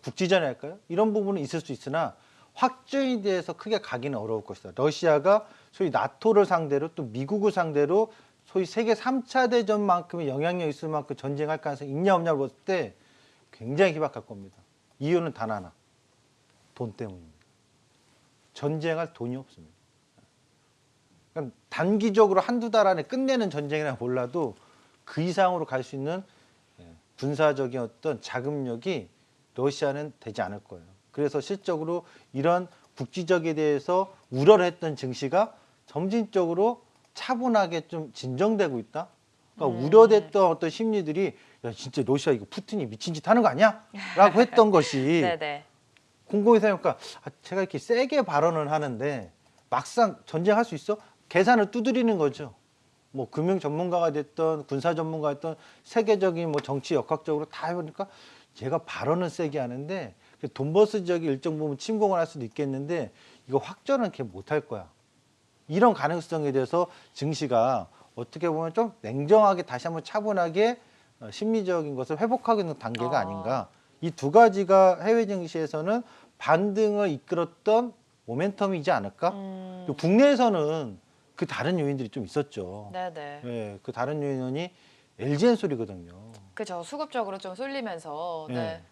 Speaker 2: 국지전이 할까요? 이런 부분은 있을 수 있으나 확정이 돼서 크게 가기는 어려울 것이다. 러시아가 소위 나토를 상대로 또 미국을 상대로 소위 세계 3차 대전만큼의 영향력 있을 만큼 전쟁할 가능성이 있냐 없냐를 봤을 때 굉장히 희박할 겁니다. 이유는 단 하나. 돈 때문입니다. 전쟁할 돈이 없습니다. 그러니까 단기적으로 한두 달 안에 끝내는 전쟁이라 몰라도 그 이상으로 갈 수 있는 군사적인 어떤 자금력이 러시아는 되지 않을 거예요. 그래서 실적으로 이런 국지적에 대해서 우려를 했던 증시가 점진적으로 차분하게 좀 진정되고 있다. 그러니까 우려됐던 어떤 심리들이 야 진짜 러시아 이거 푸틴이 미친 짓 하는 거 아니야? 라고 했던 것이
Speaker 1: 네네.
Speaker 2: 곰곰이 생각해보니까 제가 이렇게 세게 발언을 하는데 막상 전쟁할 수 있어? 계산을 두드리는 거죠. 뭐 금융 전문가가 됐던 군사 전문가가 됐던 세계적인 뭐 정치 역학적으로 다 해보니까 제가 발언은 세게 하는데 돈버스 지역이 일정 부분 침공을 할 수도 있겠는데 이거 확전은 이렇게 못할 거야. 이런 가능성에 대해서 증시가 어떻게 보면 좀 냉정하게 다시 한번 차분하게 심리적인 것을 회복하고 있는 단계가 아닌가. 이 두 가지가 해외 증시에서는 반등을 이끌었던 모멘텀이지 않을까? 또 국내에서는 그 다른 요인들이 좀 있었죠.
Speaker 1: 네네.
Speaker 2: 예, 그 다른 요인이 LG엔솔이거든요.
Speaker 1: 그죠. 수급적으로 좀 쏠리면서.
Speaker 2: 예.
Speaker 1: 네.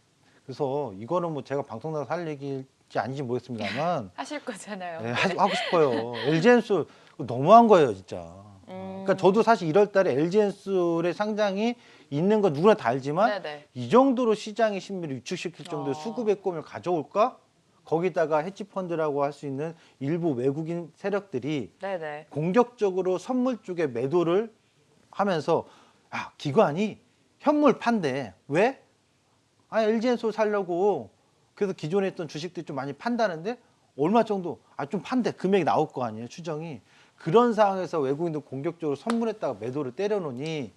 Speaker 2: 그래서 이거는 뭐 제가 방송 나가서 할 얘기일지 아닌지 모르겠습니다만
Speaker 1: 하실 거잖아요.
Speaker 2: 예, 하고 싶어요. LG엔솔 너무한 거예요, 진짜. 그러니까 저도 사실 1월 달에 LG엔솔의 상장이 있는 건 누구나 다 알지만
Speaker 1: 네네.
Speaker 2: 이 정도로 시장의 신뢰를 위축시킬 정도의
Speaker 1: 어.
Speaker 2: 수급의 꿈을 가져올까? 거기다가 헤지펀드라고 할 수 있는 일부 외국인 세력들이
Speaker 1: 네네.
Speaker 2: 공격적으로 선물 쪽에 매도를 하면서 기관이 현물 판대. 왜? LG엔솔 살려고 그래서 기존에 있던 주식들이 좀 많이 판다는데 얼마 정도 좀 판대. 금액이 나올 거 아니에요, 추정이. 그런 상황에서 외국인들 공격적으로 선물했다가 매도를 때려놓으니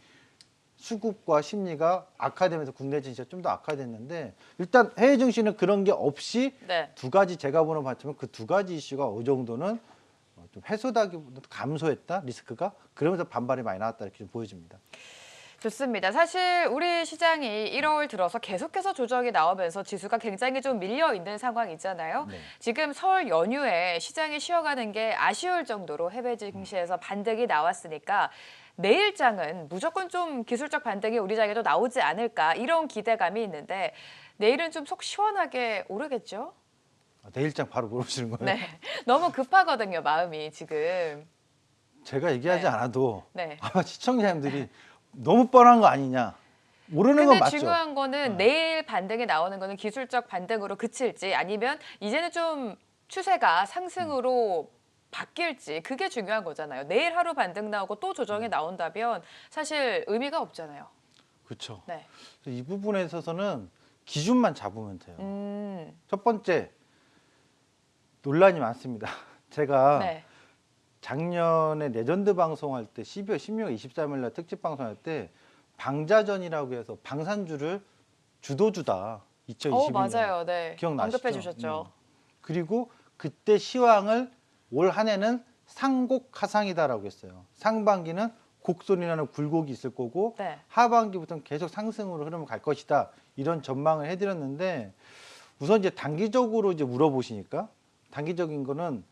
Speaker 2: 수급과 심리가 악화되면서 국내 증시가 좀 더 악화됐는데 일단 해외 증시는 그런 게 없이
Speaker 1: 네.
Speaker 2: 두 가지 제가 보는 바처럼 그 두 가지 이슈가 어느 정도는 좀 해소되기보다 감소했다 리스크가 그러면서 반발이 많이 나왔다 이렇게 좀 보여집니다.
Speaker 1: 좋습니다. 사실 우리 시장이 1월 들어서 계속해서 조정이 나오면서 지수가 굉장히 좀 밀려 있는 상황이잖아요.
Speaker 2: 네.
Speaker 1: 지금 설 연휴에 시장이 쉬어가는 게 아쉬울 정도로 해외 증시에서 반등이 나왔으니까 내일장은 무조건 좀 기술적 반등이 우리 장에도 나오지 않을까 이런 기대감이 있는데 내일은 좀 속 시원하게 오르겠죠?
Speaker 2: 내일장 바로 물어보시는 거예요?
Speaker 1: 네. 너무 급하거든요, 마음이 지금.
Speaker 2: 제가 얘기하지
Speaker 1: 네.
Speaker 2: 않아도
Speaker 1: 네.
Speaker 2: 아마 시청자님들이 너무 뻔한 거 아니냐 모르는 건
Speaker 1: 근데
Speaker 2: 맞죠?
Speaker 1: 중요한 거는 내일 반등이 나오는 거는 기술적 반등으로 그칠지 아니면 이제는 좀 추세가 상승으로 바뀔지 그게 중요한 거잖아요. 내일 하루 반등 나오고 또 조정이 나온다면 사실 의미가 없잖아요.
Speaker 2: 그렇죠.
Speaker 1: 네.
Speaker 2: 이 부분에 있어서는 기준만 잡으면 돼요. 첫 번째 논란이 많습니다. 제가
Speaker 1: 네.
Speaker 2: 작년에 레전드 방송할 때 12월 16일 23일 날 특집 방송할 때 방자전이라고 해서 방산주를 주도주다. 2021년.
Speaker 1: 맞아요. 네.
Speaker 2: 기억나시죠?
Speaker 1: 언급해 주셨죠.
Speaker 2: 그리고 그때 시황을 올 한 해는 상곡하상이다라고 했어요. 상반기는 곡소리나는 굴곡이 있을 거고
Speaker 1: 네.
Speaker 2: 하반기부터는 계속 상승으로 흐름을 갈 것이다. 이런 전망을 해드렸는데 우선 이제 단기적으로 이제 물어보시니까 단기적인 거는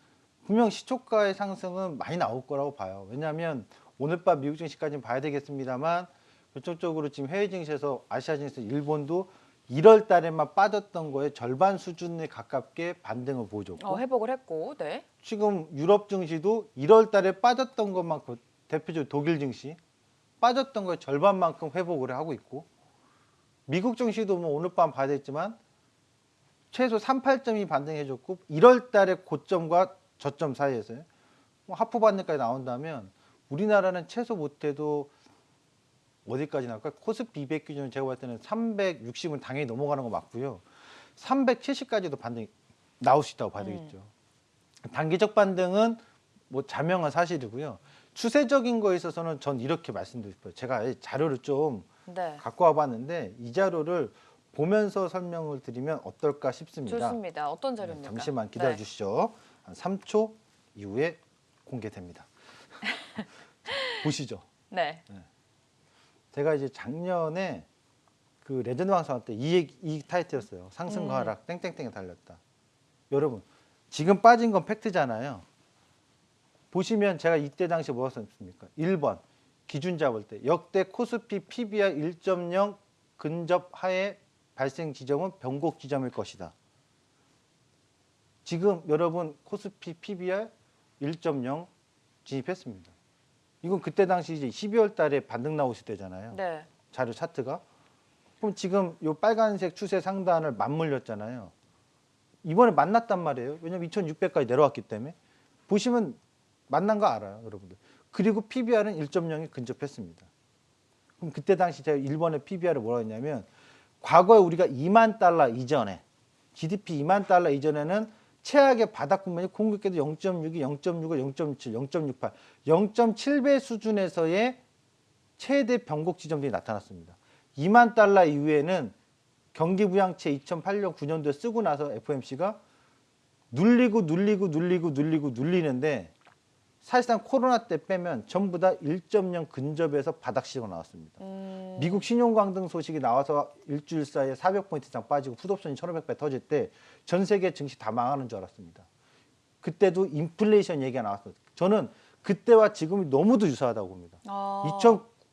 Speaker 2: 분명 시초가의 상승은 많이 나올 거라고 봐요. 왜냐하면 오늘 밤 미국 증시까지는 봐야 되겠습니다만 결정적으로 지금 해외 증시에서 아시아 증시에서 일본도 1월 달에만 빠졌던 거에 절반 수준에 가깝게 반등을 보여줬고
Speaker 1: 회복을 했고, 네.
Speaker 2: 지금 유럽 증시도 1월 달에 빠졌던 것만큼 대표적으로 독일 증시 빠졌던 거의 절반만큼 회복을 하고 있고 미국 증시도 뭐 오늘 밤 봐야 되겠지만 최소 38점이 반등해줬고 1월 달에 고점과 저점 사이에서요. 뭐 하프 반등까지 나온다면 우리나라는 최소 못해도 어디까지 나올까? 코스피 200 기준으로 제가 볼 때는 360은 당연히 넘어가는 거 맞고요. 370까지도 반등이 나올 수 있다고 봐야 되겠죠. 단기적 반등은 뭐 자명한 사실이고요. 추세적인 거에 있어서는 전 이렇게 말씀드리고 싶어요. 제가 이 자료를 좀
Speaker 1: 네.
Speaker 2: 갖고 와봤는데 이 자료를 보면서 설명을 드리면 어떨까 싶습니다.
Speaker 1: 좋습니다. 어떤 자료입니까?
Speaker 2: 잠시만 기다려 주시죠. 한 3초 이후에 공개됩니다. 보시죠.
Speaker 1: 네.
Speaker 2: 제가 이제 작년에 그 레전드 방송할 때 이 타이틀이었어요. 상승과 하락 땡땡땡에 달렸다. 여러분 지금 빠진 건 팩트잖아요. 보시면 제가 이때 당시 뭐가 썼습니까? 1번 기준 잡을 때 역대 코스피 PBR 1.0 근접 하에 발생 지점은 변곡 지점일 것이다. 지금 여러분 코스피 PBR 1.0 진입했습니다. 이건 그때 당시 이제 12월 달에 반등 나오실 때잖아요.
Speaker 1: 네.
Speaker 2: 자료 차트가. 그럼 지금 요 빨간색 추세 상단을 맞물렸잖아요. 이번에 만났단 말이에요. 왜냐면 2600까지 내려왔기 때문에. 보시면 만난 거 알아요, 여러분들. 그리고 PBR은 1.0에 근접했습니다. 그럼 그때 당시 제가 일본의 PBR을 뭐라 했냐면 과거에 우리가 2만 달러 이전에 GDP 2만 달러 이전에는 최악의 바닥 국면이 공급계도 0.62, 0.65, 0.7, 0.68, 0.7배 수준에서의 최대 변곡 지점들이 나타났습니다. 2만 달러 이후에는 경기 부양채 2008년 9년도에 쓰고 나서 FOMC가 눌리는데 사실상 코로나 때 빼면 전부 다 1.0 근접에서 바닥 시작으로 나왔습니다. 미국 신용 강등 소식이 나와서 일주일 사이에 400포인트 이상 빠지고 풋옵션이 1,500배 터질 때 전 세계 증시 다 망하는 줄 알았습니다. 그때도 인플레이션 얘기가 나왔어요. 저는 그때와 지금이 너무도 유사하다고 봅니다.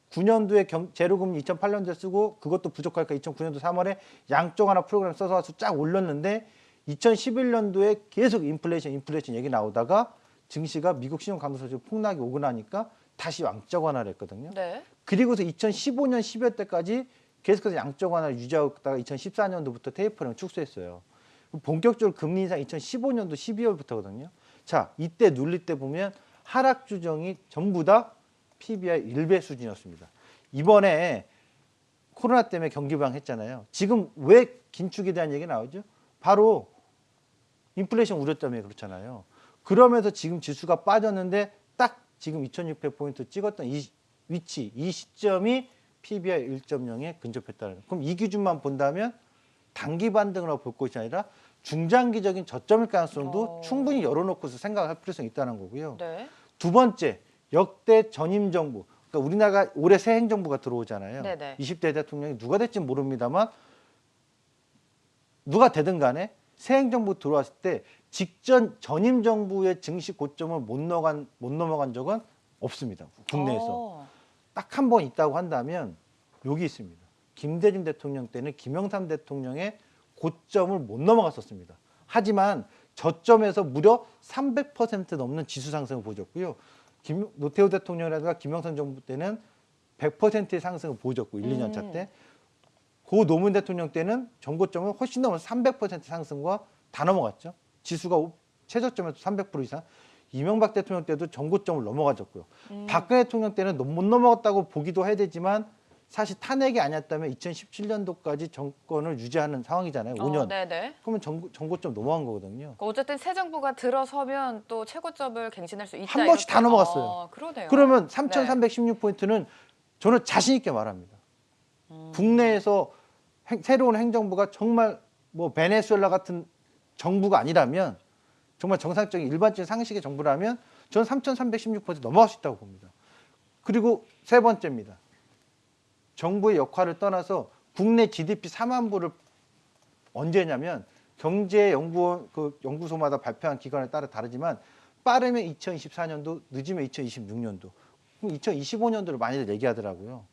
Speaker 2: 2009년도에 제로금리 2008년도에 쓰고 그것도 부족하니까 2009년도 3월에 양쪽 하나 프로그램 써서 쫙 올렸는데 2011년도에 계속 인플레이션 얘기 나오다가 증시가 미국 신용 강도 소식 폭락이 오고 나니까 다시 양적 완화를 했거든요.
Speaker 1: 네. 그리고서
Speaker 2: 2015년 12월 때까지 계속해서 양적 완화를 유지하고 있다가 2014년도부터 테이퍼링을 축소했어요. 본격적으로 금리 인상 2015년도 12월부터거든요. 자, 이때 눌릴 때 보면 하락 주정이 전부 다 PBR 1배 수준이었습니다. 이번에 코로나 때문에 경기 부양했잖아요. 지금 왜 긴축에 대한 얘기 나오죠? 바로 인플레이션 우려 때문에 그렇잖아요. 그러면서 지금 지수가 빠졌는데 딱 지금 2600포인트 찍었던 이 위치, 이 시점이 PBR 1.0에 근접했다는 거예요. 그럼 이 기준만 본다면 단기 반등으로 볼 것이 아니라 중장기적인 저점일 가능성도 충분히 열어놓고서 생각할 필요성이 있다는 거고요.
Speaker 1: 네.
Speaker 2: 두 번째, 역대 전임 정부, 그러니까 우리나라가 올해 새 행정부가 들어오잖아요.
Speaker 1: 네네.
Speaker 2: 20대 대통령이 누가 될지 모릅니다만 누가 되든 간에 새 행정부 들어왔을 때 직전 전임 정부의 증시 고점을 못 넘어간 적은 없습니다. 국내에서. 딱 한 번 있다고 한다면 여기 있습니다. 김대중 대통령 때는 김영삼 대통령의 고점을 못 넘어갔었습니다. 하지만 저점에서 무려 300% 넘는 지수 상승을 보여줬고요. 노태우 대통령이라든가 김영삼 정부 때는 100%의 상승을 보여줬고 1, 2년 차 때. 고 노무현 대통령 때는 전고점을 훨씬 넘어서 300% 상승과 다 넘어갔죠. 지수가 최저점에서 300% 이상. 이명박 대통령 때도 전고점을 넘어가졌고요. 박근혜 대통령 때는 못 넘어갔다고 보기도 해야 되지만 사실 탄핵이 아니었다면 2017년도까지 정권을 유지하는 상황이잖아요. 5년.
Speaker 1: 네네.
Speaker 2: 그러면 전고점 넘어간 거거든요.
Speaker 1: 어쨌든 새 정부가 들어서면 또 최고점을 갱신할 수 있다.
Speaker 2: 한 번씩 다 넘어갔어요.
Speaker 1: 그러네요.
Speaker 2: 그러면 3,316포인트는 저는 자신 있게 말합니다. 국내에서 새로운 행정부가 정말 뭐 베네수엘라 같은 정부가 아니라면 정말 정상적인 일반적인 상식의 정부라면 저는 3,316% 넘어갈 수 있다고 봅니다. 그리고 세 번째입니다. 정부의 역할을 떠나서 국내 GDP 4만 부를 언제 했냐면 경제연구원 그 연구소마다 발표한 기관에 따라 다르지만 빠르면 2024년도, 늦으면 2026년도, 2025년도를 많이들 얘기하더라고요.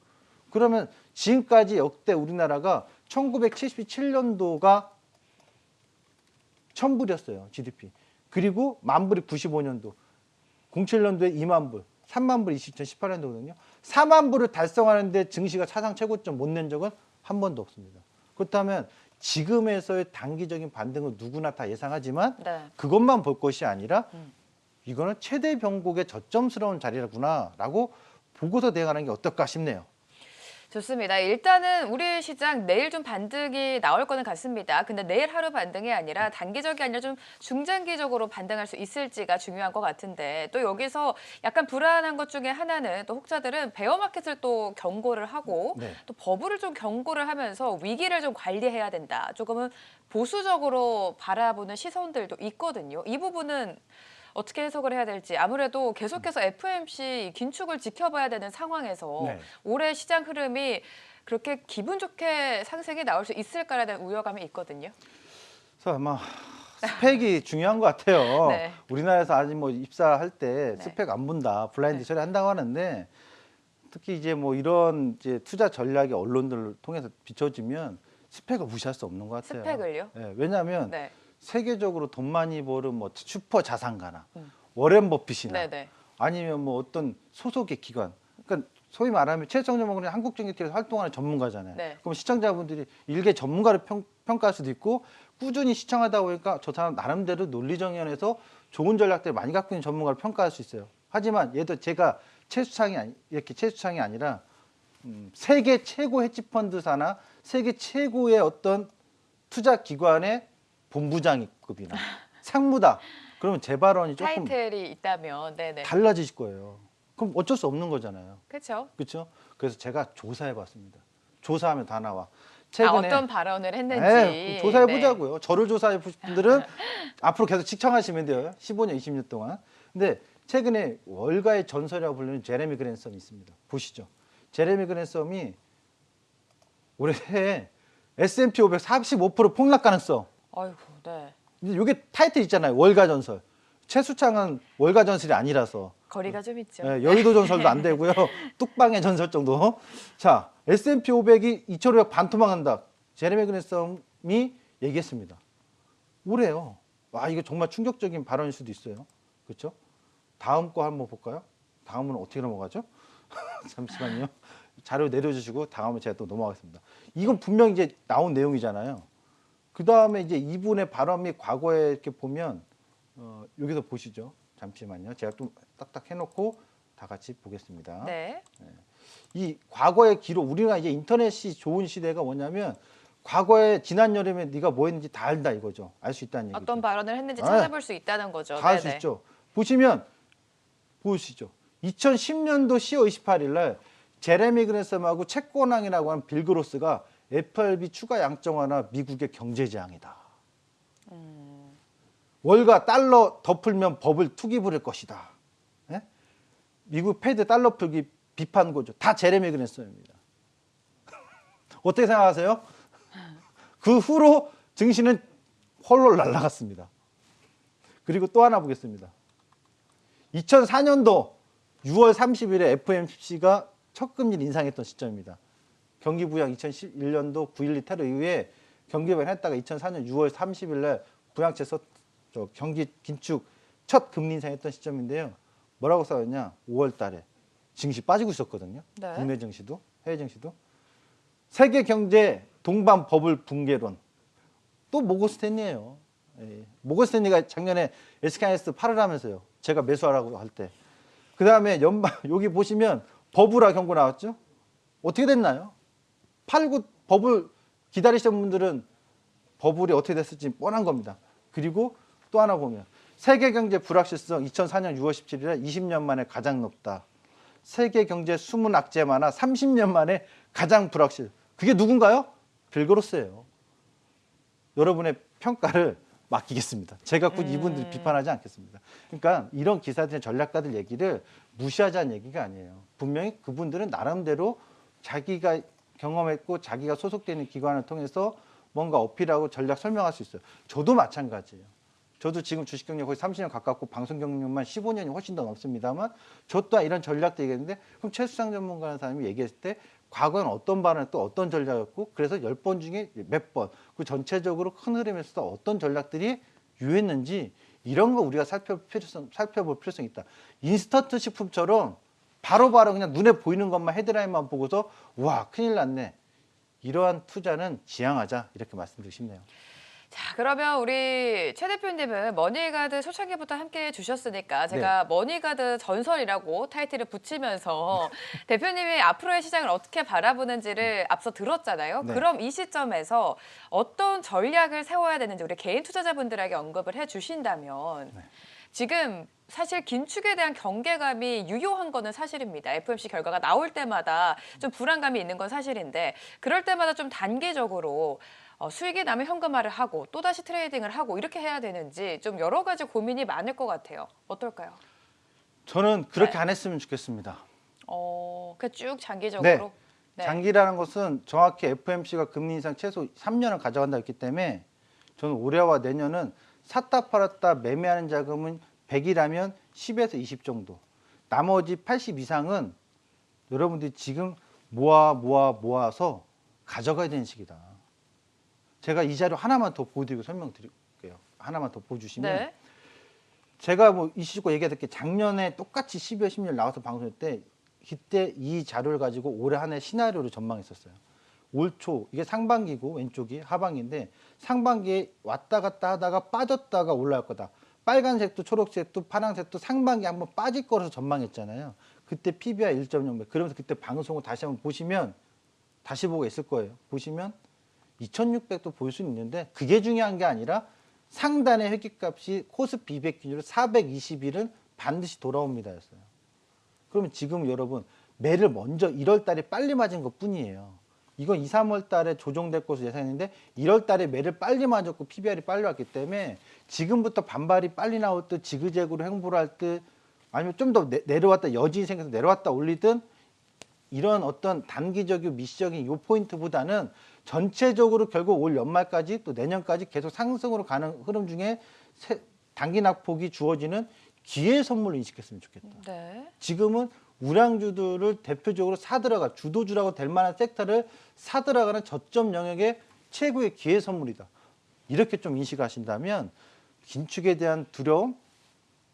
Speaker 2: 그러면 지금까지 역대 우리나라가 1977년도가 1,000불이었어요, GDP. 그리고 만불이 95년도, 07년도에 2만 불, 3만 불이 2018년도거든요. 4만 불을 달성하는데 증시가 사상 최고점 못 낸 적은 한 번도 없습니다. 그렇다면 지금에서의 단기적인 반등은 누구나 다 예상하지만
Speaker 1: 네.
Speaker 2: 그것만 볼 것이 아니라 이거는 최대 변곡의 저점스러운 자리라구나라고 보고서 대응하는 게 어떨까 싶네요.
Speaker 1: 좋습니다. 일단은 우리 시장 내일 좀 반등이 나올 거는 같습니다. 근데 내일 하루 반등이 아니라 단기적이 아니라 좀 중장기적으로 반등할 수 있을지가 중요한 것 같은데 또 여기서 약간 불안한 것 중에 하나는 또 혹자들은 베어마켓을 또 경고를 하고
Speaker 2: 네.
Speaker 1: 또 버블을 좀 경고를 하면서 위기를 좀 관리해야 된다. 조금은 보수적으로 바라보는 시선들도 있거든요. 이 부분은 어떻게 해석을 해야 될지 아무래도 계속해서 FOMC 긴축을 지켜봐야 되는 상황에서
Speaker 2: 네.
Speaker 1: 올해 시장 흐름이 그렇게 기분 좋게 상승이 나올 수 있을까라는 우려감이 있거든요.
Speaker 2: 그래서 아마 스펙이 중요한 것 같아요.
Speaker 1: 네.
Speaker 2: 우리나라에서 아직 뭐 입사할 때
Speaker 1: 네.
Speaker 2: 스펙 안 본다, 블라인드
Speaker 1: 네.
Speaker 2: 처리한다고 하는데 특히 이제 뭐 이런 이제 투자 전략이 언론들을 통해서 비춰지면 스펙을 무시할 수 없는 것 같아요.
Speaker 1: 스펙을요?
Speaker 2: 예, 왜냐하면
Speaker 1: 네.
Speaker 2: 세계적으로 돈 많이 버는 뭐 슈퍼 자산가나
Speaker 1: 음.
Speaker 2: 워렌 버핏이나
Speaker 1: 네네.
Speaker 2: 아니면 뭐 어떤 소속의 기관, 그러니까 소위 말하면 최혜성 전문가는 한국전기팀에서 활동하는 전문가잖아요.
Speaker 1: 네.
Speaker 2: 그럼 시청자분들이 일개 전문가를 평가할 수도 있고 꾸준히 시청하다 보니까 저 사람 나름대로 논리정연해서 좋은 전략들을 많이 갖고 있는 전문가를 평가할 수 있어요. 하지만 얘도 제가 이렇게 최수창이 아니라 세계 최고 헤지펀드사나 세계 최고의 어떤 투자 기관의 본부장급이나 상무다. 그러면 제 발언이 조금
Speaker 1: 타이틀이 있다면, 네네.
Speaker 2: 달라지실 거예요. 그럼 어쩔 수 없는 거잖아요.
Speaker 1: 그렇죠.
Speaker 2: 그렇죠? 그래서 제가 조사해봤습니다. 조사하면 다 나와.
Speaker 1: 어떤 발언을 했는지.
Speaker 2: 네, 조사해
Speaker 1: 네.
Speaker 2: 보자고요. 저를 조사해 보실 분들은 앞으로 계속 시청하시면 돼요. 15년, 20년 동안. 근데 최근에 월가의 전설이라고 불리는 제레미 그랜섬이 있습니다. 보시죠. 제레미 그랜섬이 올해 S&P 500 45% 폭락 가능성.
Speaker 1: 아이고, 네.
Speaker 2: 이게 타이틀 있잖아요. 월가 전설. 최수창은 월가 전설이 아니라서.
Speaker 1: 거리가 좀 있죠.
Speaker 2: 네, 여의도 전설도 안 되고요. 뚝방의 전설 정도. 자, S&P 500이 2,500 반토막한다. 제레미 그랜섬이 얘기했습니다. 올해요. 와, 이거 정말 충격적인 발언일 수도 있어요. 그렇죠? 다음 거 한번 볼까요? 다음은 어떻게 넘어가죠? 잠시만요. 자료 내려주시고 다음에 제가 또 넘어가겠습니다. 이건 분명 이제 나온 내용이잖아요. 그 다음에 이제 이분의 발언 및 과거에 이렇게 보면 여기서 보시죠. 잠시만요. 제가 좀 딱딱 해놓고 다 같이 보겠습니다.
Speaker 1: 네.
Speaker 2: 이 과거의 기록, 우리가 이제 인터넷이 좋은 시대가 뭐냐면 과거에 지난 여름에 네가 뭐 했는지 다 알다 이거죠. 알 수 있다는 얘기죠.
Speaker 1: 어떤 발언을 했는지
Speaker 2: 네.
Speaker 1: 찾아볼 수 있다는 거죠.
Speaker 2: 다 알 수
Speaker 1: 네네.
Speaker 2: 있죠. 보시면 보시죠. 2010년도 10월 28일 날 제레미 그랜섬하고 채권왕이라고 하는 빌 그로스가 FRB 추가 양적 완화 미국의 경제 재앙이다. 월가 달러 더 풀면 버블 투기 부릴 것이다. 예? 미국 패드 달러 풀기 비판 고조 다 제레미 그랜섬입니다. 어떻게 생각하세요? 그 후로 증시는 홀로 날아갔습니다. 그리고 또 하나 보겠습니다. 2004년도 6월 30일에 FOMC가 첫 금리를 인상했던 시점입니다. 경기 부양 2011년도 9.12 테러 이후에 경기 부양했다가 2004년 6월 30일 날 부양채에서 경기 긴축 첫 금리 인상했던 시점인데요. 뭐라고 써였냐? 5월 달에 증시 빠지고 있었거든요.
Speaker 1: 네.
Speaker 2: 국내 증시도 해외 증시도. 세계 경제 동반 버블 붕괴론. 또 모건스탠리예요. 예. 모건스탠리가 작년에 SK하이닉스 팔으라면서요. 제가 매수하라고 할 때. 그다음에 여기 보시면 버블화 경고 나왔죠? 어떻게 됐나요? 팔고 버블 기다리시던 분들은 버블이 어떻게 됐을지 뻔한 겁니다. 그리고 또 하나 보면 세계 경제 불확실성 2004년 6월 17일에 20년 만에 가장 높다. 세계 경제 숨은 악재 많아 30년 만에 가장 불확실. 그게 누군가요? 빌 그로스예요. 여러분의 평가를 맡기겠습니다. 제가 꼭 이분들 비판하지 않겠습니다. 그러니까 이런 기사들 전략가들 얘기를 무시하자는 얘기가 아니에요. 분명히 그분들은 나름대로 자기가 경험했고 자기가 소속되는 기관을 통해서 뭔가 어필하고 전략 설명할 수 있어요. 저도 마찬가지예요. 저도 지금 주식 경력 거의 30년 가깝고 방송 경력만 15년이 훨씬 더 넘습니다만 저 또한 이런 전략도 얘기했는데 그럼 최수상 전문가라는 사람이 얘기했을 때 과거에는 어떤 발언을 또 어떤 전략이었고 그래서 10번 중에 몇 번, 그 전체적으로 큰 흐름에서 어떤 전략들이 유효했는지 이런 거 우리가 살펴볼 필요성이 있다. 인스턴트 식품처럼 바로바로 그냥 눈에 보이는 것만 헤드라인만 보고서 와 큰일 났네. 이러한 투자는 지양하자 이렇게 말씀드리고 싶네요.
Speaker 1: 자, 그러면 우리 최 대표님은 머니가드 초창기부터 함께 해주셨으니까 제가 머니가드 전설이라고 타이틀을 붙이면서 대표님이 앞으로의 시장을 어떻게 바라보는지를 앞서 들었잖아요.
Speaker 2: 네.
Speaker 1: 그럼 이 시점에서 어떤 전략을 세워야 되는지 우리 개인 투자자분들에게 언급을 해주신다면 지금 사실 긴축에 대한 경계감이 유효한 거는 사실입니다. FOMC 결과가 나올 때마다 좀 불안감이 있는 건 사실인데 그럴 때마다 좀 단기적으로 수익이 나면 현금화를 하고 또다시 트레이딩을 하고 이렇게 해야 되는지 좀 여러 가지 고민이 많을 것 같아요. 어떨까요?
Speaker 2: 저는 그렇게
Speaker 1: 네.
Speaker 2: 안 했으면 좋겠습니다.
Speaker 1: 그냥 쭉 장기적으로. 네.
Speaker 2: 장기라는 것은 정확히 FOMC가 금리 인상 최소 3년을 가져간다 했기 때문에 저는 올해와 내년은 샀다 팔았다 매매하는 자금은 100이라면 10에서 20 정도. 나머지 80 이상은 여러분들이 지금 모아서 가져가야 되는 시기다. 제가 이 자료 하나만 더 보여드리고 설명드릴게요. 하나만 더 보여주시면
Speaker 1: 네.
Speaker 2: 제가 뭐 이슈고 얘기했던 작년에 똑같이 12월 10일 나와서 방송할 때 그때 이 자료를 가지고 올해 한 해 시나리오를 전망했었어요. 올 초 이게 상반기고 왼쪽이 하반기인데 상반기에 왔다 갔다 하다가 빠졌다가 올라갈 거다. 빨간색도 초록색도 파란색도 상반기에 한번 빠질 거라서 전망했잖아요. 그때 PBR 1.0배. 그러면서 그때 방송을 다시 한번 보시면 다시 보고 있을 거예요. 보시면 2600도 볼 수는 있는데 그게 중요한 게 아니라 상단의 회계값이 코스피 200 기준으로 420일은 반드시 돌아옵니다 였어요. 그러면 지금 여러분 매를 먼저 1월 달에 빨리 맞은 것 뿐이에요. 이건 2, 3월 달에 조정될 것으로 예상했는데 1월 달에 매를 빨리 맞았고 PBR이 빨리 왔기 때문에 지금부터 반발이 빨리 나올 듯 지그재그로 행보를 할 듯 아니면 좀 더 내려왔다 여진이 생겨서 내려왔다 올리든 이런 어떤 단기적이고 미시적인 요 포인트보다는 전체적으로 결국 올 연말까지 또 내년까지 계속 상승으로 가는 흐름 중에 단기 낙폭이 주어지는 기회 선물로 인식했으면 좋겠다.
Speaker 1: 네.
Speaker 2: 지금은 우량주들을 대표적으로 사들어가 주도주라고 될 만한 섹터를 사들어가는 저점 영역의 최고의 기회 선물이다. 이렇게 좀 인식하신다면 긴축에 대한 두려움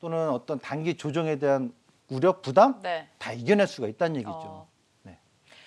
Speaker 2: 또는 어떤 단기 조정에 대한 우려, 부담
Speaker 1: 네.
Speaker 2: 다 이겨낼 수가 있다는 얘기죠.